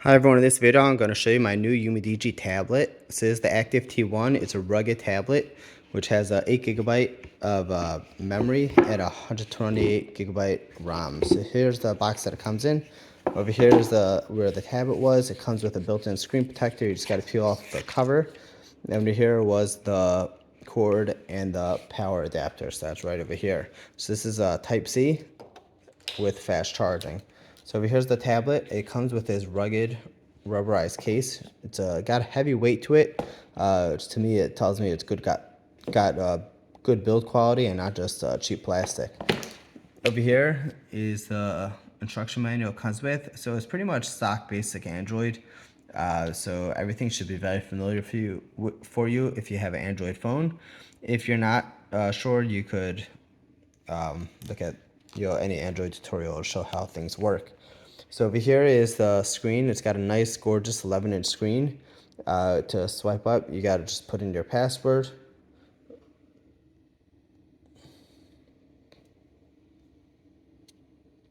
Hi everyone, in this video I'm going to show you my new Umidigi tablet. This is the Active T1. It's a rugged tablet which has 8 GB of memory and 128 GB RAM. So here's the box that it comes in. Over here is where the tablet was. It comes with a built-in screen protector. You just got to peel off the cover. And under here was the cord and the power adapter. So that's right over here. So this is a Type-C with fast charging. So over here's the tablet. It comes with this rugged rubberized case. It's got a heavy weight to it. To me, it tells me it's got good build quality and not just cheap plastic. Over here is the instruction manual it comes with. So it's pretty much stock basic Android. So everything should be very familiar for you if you have an Android phone. If you're not sure, you could look at any Android tutorial to show how things work. So over here is the screen. It's got a nice, gorgeous 11-inch screen. To swipe up, you got to just put in your password.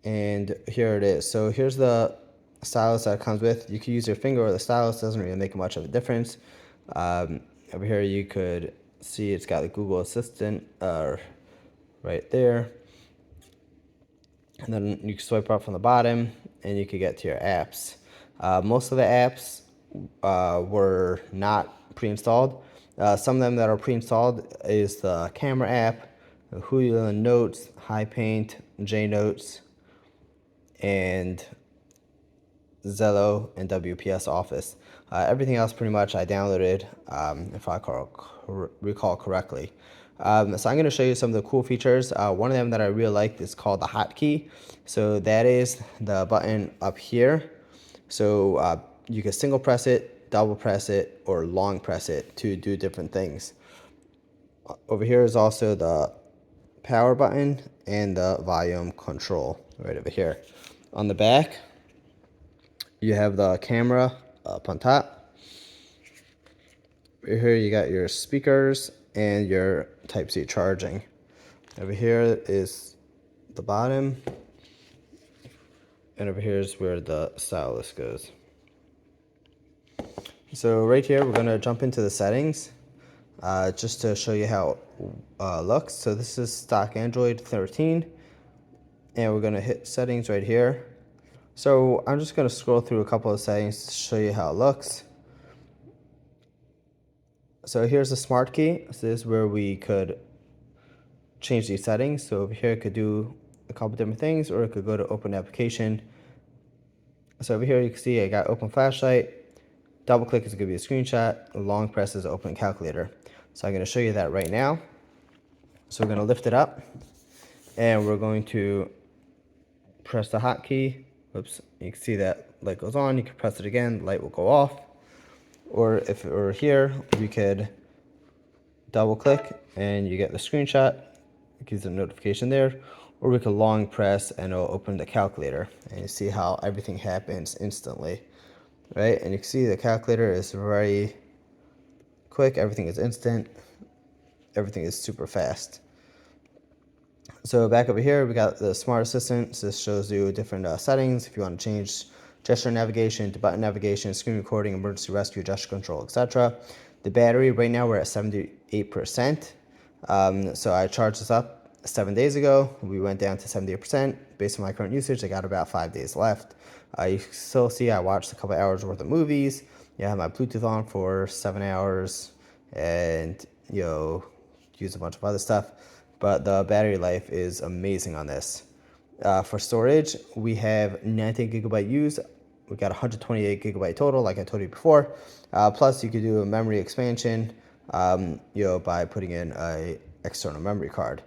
And here it is. So here's the stylus that it comes with. You can use your finger or the stylus. Doesn't really make much of a difference. Over here you could see it's got the Google Assistant right there. And then you can swipe up from the bottom and you can get to your apps. Most of the apps were not pre-installed. Some of them that are pre-installed is the camera app, the Hulu Notes, High Paint, JNotes, and Zello and WPS Office. Everything else pretty much I downloaded, if I recall correctly. So I'm going to show you some of the cool features. One of them that I really like is called the hotkey. So that is the button up here. So you can single press it, double press it, or long press it to do different things. Over here is also the power button and the volume control right over here. On the back, you have the camera up on top. Right here you got your speakers and your Type-C charging. Over here is the bottom, and over here is where the stylus goes. So right here we're going to jump into the settings just to show you how it looks. So this is stock Android 13, and we're going to hit settings right here. So I'm just going to scroll through a couple of settings to show you how it looks. So here's the smart key. So this is where we could change these settings. So over here it could do a couple different things, or it could go to open application. So over here you can see I got open flashlight. Double click is going to be a screenshot. Long press is open calculator. So I'm going to show you that right now. So we're going to lift it up, and we're going to press the hotkey. Oops, you can see that light goes on. You can press it again, light will go off. Or if it were here, you could double click and you get the screenshot. It gives a notification there. Or we could long press and it'll open the calculator. And you see how everything happens instantly. Right? And you can see the calculator is very quick. Everything is instant. Everything is super fast. So back over here, we got the Smart Assistant. So this shows you different settings if you want to change gesture navigation to button navigation, screen recording, emergency rescue, gesture control, etc. The battery, right now we're at 78%. So I charged this up 7 days ago. We went down to 78%. Based on my current usage, I got about 5 days left. You can still see I watched a couple hours worth of movies. I have my Bluetooth on for 7 hours and, use a bunch of other stuff. But the battery life is amazing on this. For storage, we have 19 gigabyte used. We got 128 gigabyte total, like I told you before. Plus, you could do a memory expansion, by putting in a external memory card.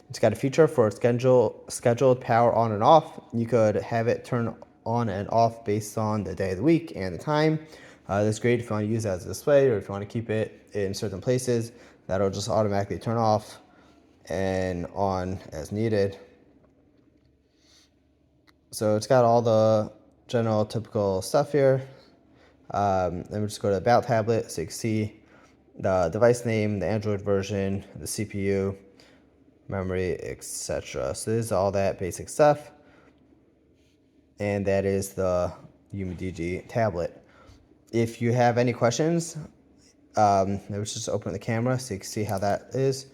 It's got a feature for scheduled power on and off. You could have it turn on and off based on the day of the week and the time. That's great if you want to use it as a display, or if you want to keep it in certain places. That'll just automatically turn off and on as needed. So it's got all the general typical stuff here. Let me just go to the About tablet so you can see the device name, the Android version, the CPU, memory, etc. So this is all that basic stuff. And that is the Umidigi tablet. If you have any questions, let's just open the camera so you can see how that is.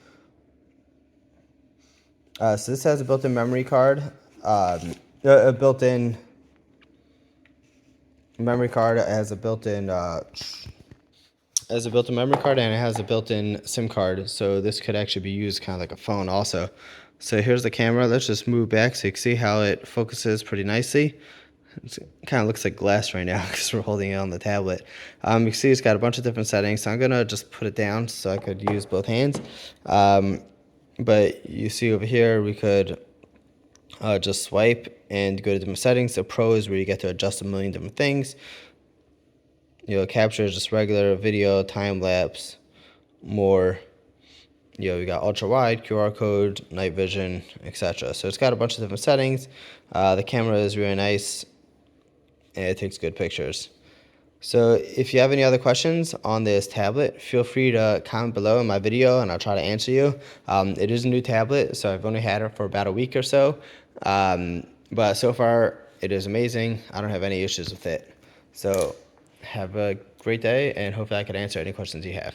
So this has a built-in memory card, a built-in memory card. It has a built-in memory card, and it has a built-in SIM card. So this could actually be used kind of like a phone also. So here's the camera. Let's just move back so you can see how it focuses pretty nicely. It kind of looks like glass right now because we're holding it on the tablet. You can see it's got a bunch of different settings. So I'm gonna just put it down so I could use both hands. But you see over here, we could just swipe and go to different settings. So Pro is where you get to adjust a million different things. Capture is just regular video, time lapse, more. We got ultra wide, QR code, night vision, etc. So it's got a bunch of different settings. The camera is really nice, and it takes good pictures. So if you have any other questions on this tablet, feel free to comment below in my video and I'll try to answer you. It is a new tablet, so I've only had it for about a week or so. But so far, it is amazing. I don't have any issues with it. So have a great day, and hopefully I can answer any questions you have.